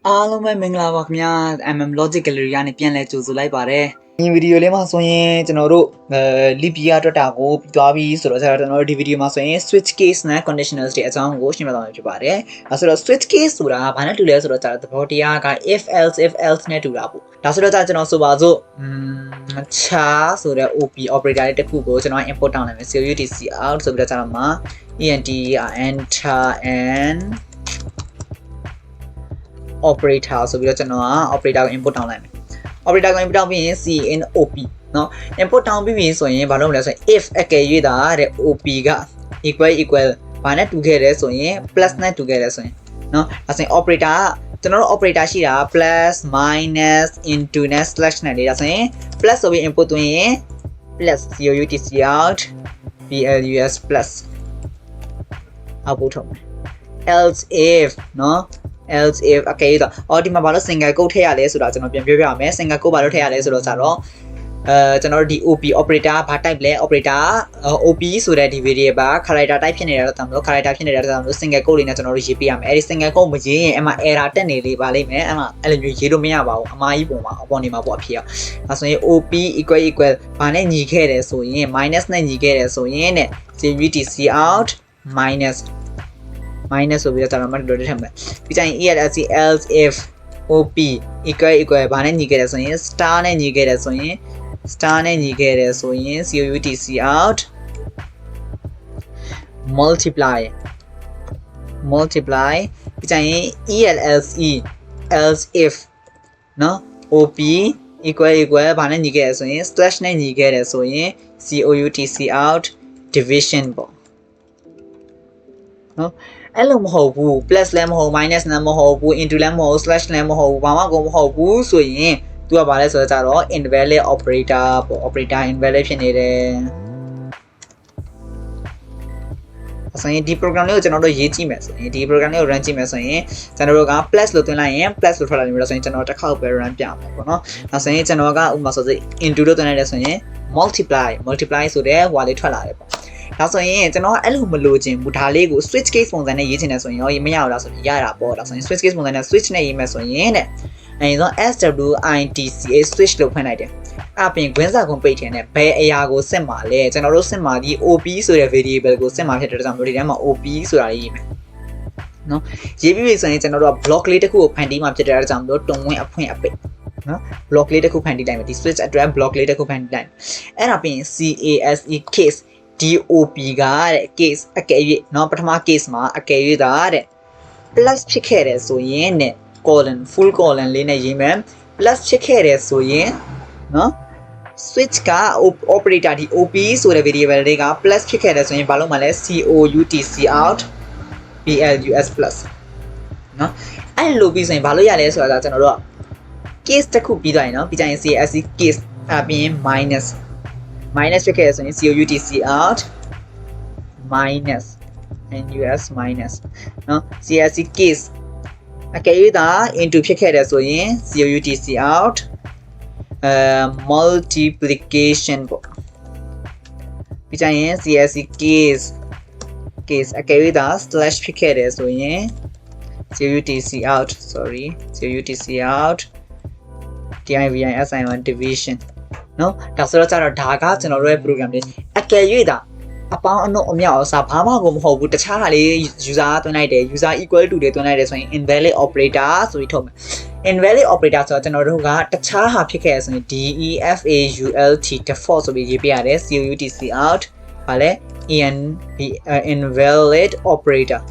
အားလုံးပဲမင်္ဂလာပါခင်ဗျာ MM Logic Gallery ကနေပြန်လဲကြိုဆိုလိုက်ပါတယ်ဒီဗီဒီယိုလေးမှာဆိုရင်ကျွန်တော်တို့lip year အတွက်တာကိုပြီးသွားပြီဆိုတော့ကျွန်တော်တို့ဒီဗီဒီယိုမှာဆိုရင် switch case နဲ့ conditionals တွေအကြောင်းကိုရှင်းပြသွားမှာဖြစ်ပါတယ်အဲဆိုတော့ switch case ဆိုတာဘာနဲ့တူလဲဆိုတော့ကျွန်တော်သဘောတရားက if else နဲ့တူတာပေါ့ဒါဆိုတော့ကျွန်တော်ဆိုပါစို့ချာဆိုတဲ့ OP operator လေးတစ်ခုကိုကျွန်တော် import တောင်းလိုက်မယ် COUTC out ဆိုပြီးတော့ကျွန်တော်မှာ enter and operator ဆိုပြီးတော့ကျွန်တော်က operator ကို input တောင်းလိုက်မယ် operator ကို input တောင်းပြီးရင် CNOP เนาะ input တောင်းပြီးပြီဆိုရင်ဘာလုပ်မလဲဆိုရင် if အကယ်၍တာတဲ့ OP က equal ဘာနဲ့တူခဲ့တယ်ဆိုရင် plus နဲ့တူခဲ့တယ်ဆိုရင်เนาะအဲဆိုရင် operator ကကျွန်တော်တို့ operator ရှိတာ plus minus into နဲ့ slash နဲ့လေးဒါဆိုရင် plus ဆိုပြီး input သွင်းရင် plus COUTC out plus plus output ထုတ်မယ် else if เนาะelse if အကယ်၍တော့ဒီမှာဘာလို့ single code ထည့်ရလဲဆိုတာကျွန်တော်ပြန်ပြောပြရမယ် single code ဘာလို့ထည့်ရလဲဆိုတော့ကျွန်တော်တို့ဒီ OP operator ဘာ type လဲ operator OP ဆိုတဲ့ဒီ variable character type ဖြစ်နေတာတော့တမ်းလို့ character ဖြစ်နေတာတော့တမ်းလို့ single code လေးနဲ့ကျွန်တော်တို့ရေးပေးရမယ်အဲဒီ single code မရေးရင်အမှ error တက်နေလေပါလိမ့်မယ်အမှအဲ့လိုမျိုးရေးလို့မရပါဘူးအမှားကြီးပုံမှာအပေါ်နေမှာပေါ့အဖြစ်ဒါဆိုရင် OP equal ဘာနဲ့ညီခဲ့တယ်ဆိုရင် minus နဲ့ညီခဲ့တယ်ဆိုရင်တဲ့ CUTC out minus ဆိုပြီးတော့ကျွန်တော်မှတ်လို့ထည့်မယ်ပြီးကြရင် else if op equal ဘာနဲ့ညီခဲ့တယ်ဆိုရင် star နဲ့ညီခဲ့တယ်ဆိုရင် COUTC out multiply ပြီးကြရင် else if เนาะ op equal ဘာနဲ့ညီခဲ့တယ်ဆိုရင် slash နဲ့ညီခဲ့တယ်ဆိုရင် COUTC out division ပေါ့เนาะအဲ့လိုမဟုတ်ဘူး plus လည်းမဟုတ် minus လည်းမဟုတ်ဘူး into လည်းမဟုတ် slash လည်းမဟုတ်ဘူးဘာမှကိုမဟုတ်ဘူးဆိုရင်သူကဘာလဲဆိုတော့ကြတော့ invalid operator ပေါ့ operator invalid ဖြစ်နေတယ်ဆိုရင်ဒီ program လေးကိုကျွန်တော်တို့ရေးကြည့်မယ်ဆိုရင်ဒီ program လေးကို run ကြည့်မယ်ဆိုရင်ကျွန်တော်တို့က plus လို့သွင်းလိုက်ရင် plus လို့ထွက်လာနေပြီလို့ဆိုရင်ကျွန်တော်တစ်ခေါက်ပဲ run ပြမယ်ပေါ့နော်ဒါဆိုရင်ကျွန်တော်ကဥပမာဆိုရင် into လို့သွင်းလိုက်တယ်ဆိုရင် multiply ဆိုတဲ့ဟိုလေးထွက်လာတယ်ပေါ့ဒါဆိုရင်ကျွန်တော်အဲ့လိုမလိုချင်ဘူးဒါလေးကို switch case ပုံစံနဲ့ရေးချင်တယ်ဆိုရင်ရောမရဘူးလားဆိုရင်ရတာပေါ့ဒါဆိုရင် switch case ပုံစံနဲ့ switch နဲ့ရေးမယ်ဆိုရင်တဲ့အဲဒီတော့ SWITCA switch လို့ဖွင့်လိုက်တယ်အပြင်ခွင်းစာကုန်ပိတ်ထင်တဲ့ဘယ်အရာကိုစစ်မှာလဲကျွန်တော်တို့စစ်မှာဒီ OP ဆိုတဲ့ variable ကိုစစ်မှာဖြစ်တဲ့အတွက်ကြောင့်ဒီထဲမှာ OP ဆိုတာရေးမယ်နော်ရေးပြီးပြီဆိုရင်ကျွန်တော်တို့က block လေးတစ်ခုကိုဖန်တီးမှာဖြစ်တဲ့အတွက်ကြောင့်တို့တုံဝင်အဖွင့်အပိတ်နော် block လေးတစ်ခုဖန်တီးလိုက်မယ်ဒီ switch အတွက် block လေးတစ်ခုဖန်တီးလိုက်အဲ့ဒါပြီးရင် CASE case DOP ကတဲ့ case အကယ်၍เนาะပထမ case မှာအကယ်၍တာတဲ့ plus ဖြစ်ခဲ့တယ်ဆိုရင်တဲ့ colon full colon လေးနဲ့ရေးမယ် plus ဖြစ်ခဲ့တယ်ဆိုရင်เนาะ switch က operator ဒီ OP ဆိုတဲ့ variable တွေက plus ဖြစ်ခဲ့တယ်ဆိုရင်ဘာလို့မှလဲ COUTC out plus plus เนาะအဲ့လိုပြီးဆိုရင်ဘာလို့ရလဲဆိုတာကျွန်တော်တို့က case တစ်ခုပြီးသွားရင်เนาะပြီးကြရင် CASE case အပြင် minus ဖြစ်ခဲ့ဆိုရင် COUTC out minus minus เนาะ CASE case အကယ်၍သာ into ဖြစ်ခဲ့တယ်ဆိုရင် COUTC out multiplication ပေါ့ပြီးကြရင် CASE case အကယ်၍သာ slash ဖြစ်ခဲ့တယ်ဆိုရင် COUTC out division divisionနော်ဒါဆိုတော့ကျတော့ဒါကကျွန်တော်တို့ရဲ့ program လေးအကယ်၍သာအပေါင်းအနှုတ်အမြောက်အစားဘာမှကိုမဟုတ်ဘူးတခြားဟာလေး user သွင်းလိုက်တယ် user equal to တွေသွင်းလိုက်တယ်ဆိုရင် invalid operator ဆိုပြီးထုတ်မယ် invalid operator ဆိုတော့ကျွန်တော်တို့ကတခြားဟာဖြစ်ခဲ့ဆိုရင် DEFAULT default ဆိုပြီးရေးပြရတယ် COUTC out ဘာလဲ invalid operator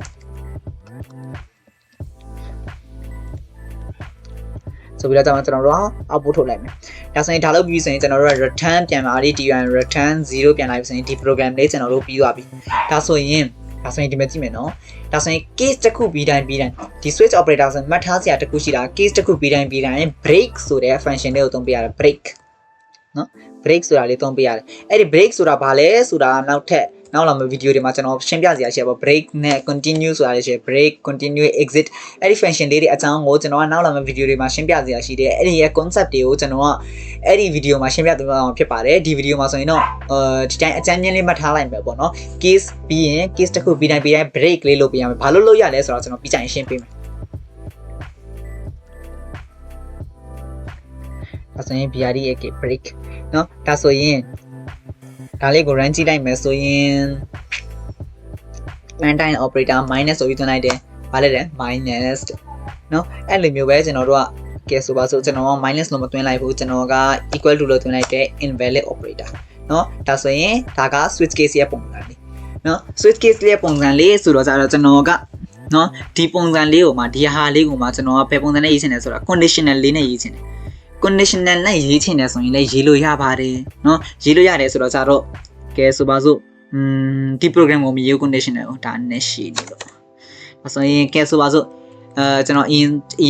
ဆိုပြီးတော့ကျွန်တော်တို့ output ထုတ်လိုက်မယ်ဒါဆိုရင်ဒါလုပ်ပြီးဆိုရင်ကျွန်တော်တို့က return ပြန်ပါလိ return 0ပြန်လိုက်ဆိုရင်ဒီ program လေးကျွန်တော်တို့ပြီးသွားပြီဒါဆိုရင်ဒီမှာကြည့်မယ်နော်ဒါဆိုရင် case တစ်ခုပြီးတိုင်းဒီ switch operator ဆိုမှတ်ထားစရာတစ်ခုရှိတာ case တစ်ခုပြီးတိုင်း break ဆိုတဲ့ function လေးကိုသုံးပြရတယ် break နော် break ဆိုတာလေးသုံးပြရတယ်အဲ့ဒီ break ဆိုတာဘာလဲဆိုတာနောက်လာမယ့်ဗီဒီယိုတွေမှာကျွန်တော်ရှင်းပြစရာရှိပါ break နဲ့ continue ဆိုတာလေးရှိ break continue exit အဲ့ဒီ function လေးတွေအကြောင်းကိုကျွန်တော်ကနောက်လာမယ့်ဗီဒီယိုတွေမှာရှင်းပြစရာရှိတယ်အဲ့ဒီရဲ့ concept တွေကိုကျွန်တော်ကအဲ့ဒီဗီဒီယိုမှာရှင်းပြသွားအောင်ဖြစ်ပါတယ်ဒီဗီဒီယိုမှာဆိုရင်တော့ဒီတိုင်းအကြမ်းမြင်လေးမှတ်ထားလိုက်မယ်ပေါ့နော် case ပြီးရင် case တစ်ခုပြီးတိုင်း break လေးလုပ်ပြရမယ်ဘာလို့လုပ်ရလဲဆိုတော့ကျွန်တော်ပြီးကြရင်ရှင်းပေးမယ် ဒါဆိုရင် BRD ရဲ့ break เนาะဒါဆိုရင်ဒါလေးကို run ကြည့်လိုက်မယ်ဆိုရင် runtime operator minus ဆိုပြီးသွင်းလိုက်တယ်ဘာလဲတဲ့ minus เนาะအဲ့လိုမျိုးပဲကျွန်တော်တို့ကကဲဆိုပါစို့ကျွန်တော်က minus လို့မသွင်းလိုက်ဘူးကျွန်တော်က equal to လို့သွင်းလိုက်တဲ့ invalid operator เนาะဒါဆိုရင်ဒါက switch case ရဲ့ပုံစံလေးเนาะ switch case ရဲ့ပုံစံလေးဆိုတော့ကျွန်တော်ကเนาะဒီပုံစံလေးကိုမှဒီဟာလေးကိုမှကျွန်တော်ကဘယ်ပုံစံနဲ့ရေးချင်တယ်ဆိုတာ conditional လေးနဲ့ရေးချင်တယ် conditional နဲ့ရေးချင်တယ်ဆိုရင်လည်းရေးလို့ရပါတယ်เนาะရေးလို့ရတယ်ဆိုတော့ကဲဆိုပါစို့ဒီ program ကိုမရေး conditional ကိုဒါနဲ့ရှိနေတော့ဒါဆိုရင်ကဲဆိုပါစို့ကျွန်တော်အရ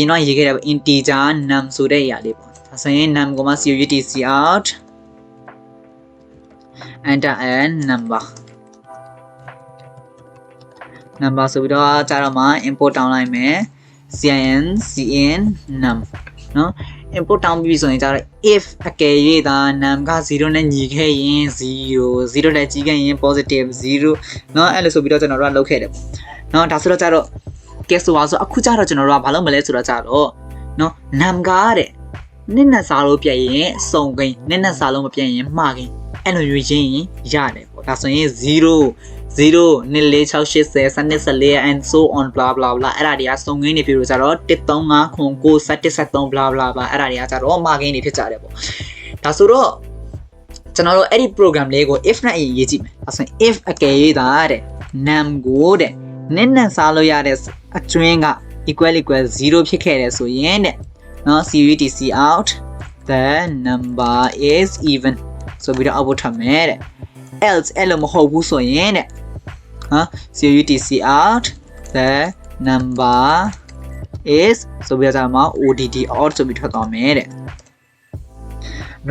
င်တော့ရေးခဲ့တယ် integer num ဆိုတဲ့အရာလေးပေါ့ဒါဆိုရင် num ကိုမှ cout enter a number ဆိုပြီးတော့ကြာတော့မှ import တောင်းလိုက်မယ် cin num เนาะ import တောင်းပြီးဆိုရင်ကြာတော့ if အကယ်၍သာ num က0နဲ့ညီခဲ့ရင်0နဲ့ကြီးခဲ့ရင် positive 0เนาะအဲ့လိုဆိုပြီးတော့ကျွန်တော်တို့ကလုပ်ခဲ့တယ်ပေါ့เนาะဒါဆိုတော့ကြာတော့ကဲဆိုပါဆိုအခုကြာတော့ကျွန်တော်တို့ကဘာလုပ်မလဲဆိုတော့ကြာတော့เนาะ num ကတဲ့နစ်နဲ့စားလို့ပြည့်ရင်စုံကိန်းနစ်နဲ့စားလို့မပြည့်ရင်မှားကိန်းအဲ့လိုမျိုးရင်းရင်ရတယ်ပေါ့ဒါဆိုရင်0 2 4 6 8 10 14 and so on blah blah blah အဲ့ဒါတွေကစုံကိန်းတွေဖြစ်လို့ကြတော့1 3 5 9 7 13 blah blah blah အဲ့ဒါတွေကကြတော့မှားကိန်းတွေဖြစ်ကြတယ်ပေါ့ဒါဆိုတော့ကျွန်တော်တို့အဲ့ဒီ program လေးကို if နဲ့ရေးကြည့်မယ်ဒါဆိုရင် if အကယ်၍သာတဲ့ num ကိုတဲ့နစ်နဲ့စားလို့ရတဲ့အကျွင်းက equal 0ဖြစ်ခဲ့တယ်ဆိုရင်တဲ့နော် cout the number is even ဆိုပြီးတော့ output ထမယ်တဲ့ else အဲ့လိုမဟုတ်ဘူးဆိုရင်တဲ့cout the number is ဆိုပြီးတော့မှ odd out ဆိုပြီးထွက်သွားမယ်တဲ့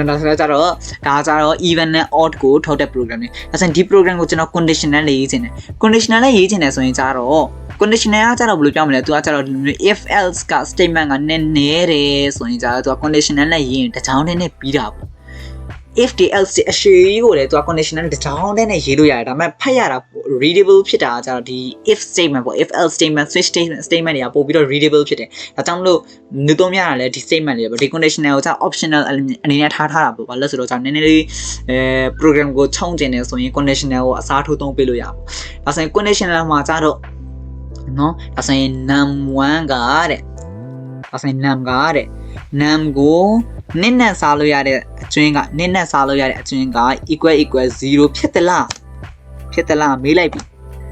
ဒါဆိုတော့ even နဲ့ odd ကိုထုတ်တဲ့ program လေးဒါဆိုရင်ဒီ program ကိုကျွန်တော် conditional လေးရေးချင်တယ် conditional လေးရေးချင်တယ်ဆိုရင်ကြတော့ conditional ကကြတော့ဘယ်လိုပြောမလဲသူကကြတော့ if else က statement ကနည်းနည်းတယ်ဆိုရင်ကြတော့သူက conditional နဲ့ရေးရင်တစ်ချောင်းနဲ့ပြီးတာပေါ့ if the else အရှိကိုလေသူက conditional တစ်ချောင်းနဲ့ရေးလို့ရတယ်ဒါပေမဲ့ဖတ်ရတာ readable ဖြစ်တာကြတော့ဒီ if statement ပေါ့ if else statement switch statement တွေကပို့ပြီးတော့ readable ဖြစ်တယ်ဒါကြောင့်မလို့နှုတ်သုံးရတာလေဒီ statement တွေပေါ့ဒီ conditional ကိုကြ optional အနေနဲ့ထားတာပေါ့ဘာလို့ဆိုတော့ကြနည်းနည်းလေးprogram ကိုခြုံကျင်နေဆိုရင် conditional ကိုအစားထိုးသုံးပေးလို့ရပါဒါဆိုရင် conditional မှာကြတော့နော်ဒါဆိုရင် num1 ကတဲ့ဒါဆိုရင် num ကတဲ့ num ကိုနစ်နဲ့စားလို့ရတဲ့အကျွင်းကနစ်နဲ့စားလို့ရတဲ့အကျွင်းက equal 0ဖြစ်သလားမေးလိုက်ပြီ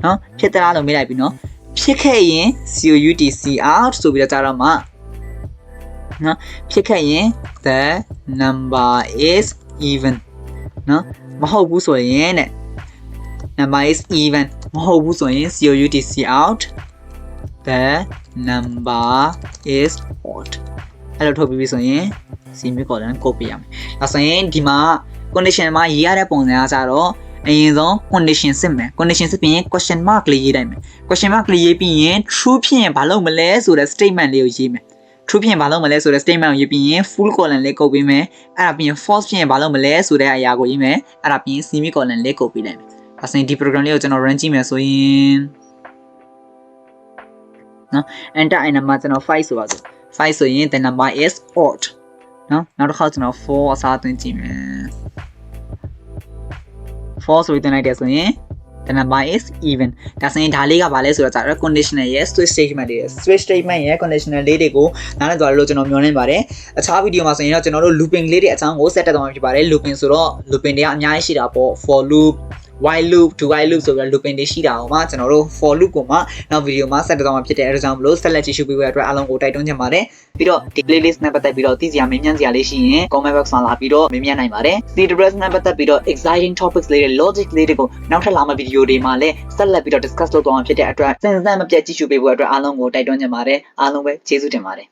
နော်ဖြစ်သလားလို့မေးလိုက်ပြီနော်ဖြစ်ခဲ့ရင် cout ဆိုပြီးတော့ကြာတော့မှနော်ဖြစ်ခဲ့ရင် the number is even နော်မဟုတ်ဘူးဆိုရင်တဲ့ number is even မဟုတ်ဘူးဆိုရင် cout the number is odd အဲ့လိုထုတ်ပြီးပြီဆိုရင် semicolon ကိုပြရမယ်ဒါဆိုရင်ဒီမှာ condition မှာရေးရတဲ့ပုံစံကကြတော့အရင်ဆုံး condition စစ်မယ် condition စစ်ပြီးရင် question mark လေးရေးလိုက်မယ် question mark လေးရေးပြီးရင် true ဖြစ်ရင်ဘာလုပ်မလဲဆိုတဲ့ statement လေးကိုရေးမယ် true ဖြစ်ရင်ဘာလုပ်မလဲဆိုတဲ့ statement ကိုရေးပြီးရင် full colon လေးကုတ်ပေးမယ်အဲ့ဒါပြီးရင် false ဖြစ်ရင်ဘာလုပ်မလဲဆိုတဲ့အရာကိုရေးမယ်အဲ့ဒါပြီးရင် semicolon လေးကုတ်ပေးလိုက်မယ်ဒါဆိုရင်ဒီ program လေးကိုကျွန်တော် run ကြည့်မယ်ဆိုရင်နော် enter အဲ့နံပါတ်ကျွန်တော်5ဆိုပါစို့5ဆိုရင် the number is odd နော်နောက်တစ်ခါကျွန်တော်4အစားသွင်းကြည့်မယ်4ဆိုပြီးသွင်းလိုက်တယ်ဆိုရင် the number is even ဒါဆိုရင်ဒါလေးကဘာလဲဆိုတော့ conditional ရဲ့ switch statement တွေ switch statement ရဲ့ conditional လေးတွေကိုနားလည်သွားလို့ကျွန်တော်မျှော်လင့်ပါတယ်အခြားဗီဒီယိုမှာဆိုရင်တော့ကျွန်တော်တို့ looping လေးတွေအကြောင်းကိုဆက်တက်သွားမှာဖြစ်ပါတယ် looping ဆိုတော့ looping တွေကအများကြီးရှိတာပေါ့ for loop while loop do while loop ဆိုပြီးတော့ looping တွေရှိတာအောင်မှာကျွန်တော်တို့ for loop ကိုမှနောက်ဗီဒီယိုမှာဆက်တက်သွားမှာဖြစ်တဲ့အဲဒါကြောင့်မလို့ဆက်လက်ကြည့်ရှုပေးဖို့အတွက်အားလုံးကိုတိုက်တွန်းချင်ပါတယ်ပြီးတော့ဒီ playlist နဲ့ပတ်သက်ပြီးတော့သိစရာမေးမြန်းစရာလေးရှိရင် comment box မှာလာပြီးတော့မေးမြန်းနိုင်ပါတယ် CWS နဲ့ပတ်သက်ပြီးတော့ exciting topics လေးတွေ logic လေးတွေကိုနောက်ထပ်လာမယ့်ဗီဒီယိုတွေမှာလည်းဆက်လက်ပြီးတော့ discuss လုပ်သွားမှာဖြစ်တဲ့အတွက်စင်စမ်းမပြတ်ကြည့်ရှုပေးဖို့အတွက်အားလုံးကိုတိုက်တွန်းချင်ပါတယ်အားလုံးပဲကျေးဇူးတင်ပါတယ်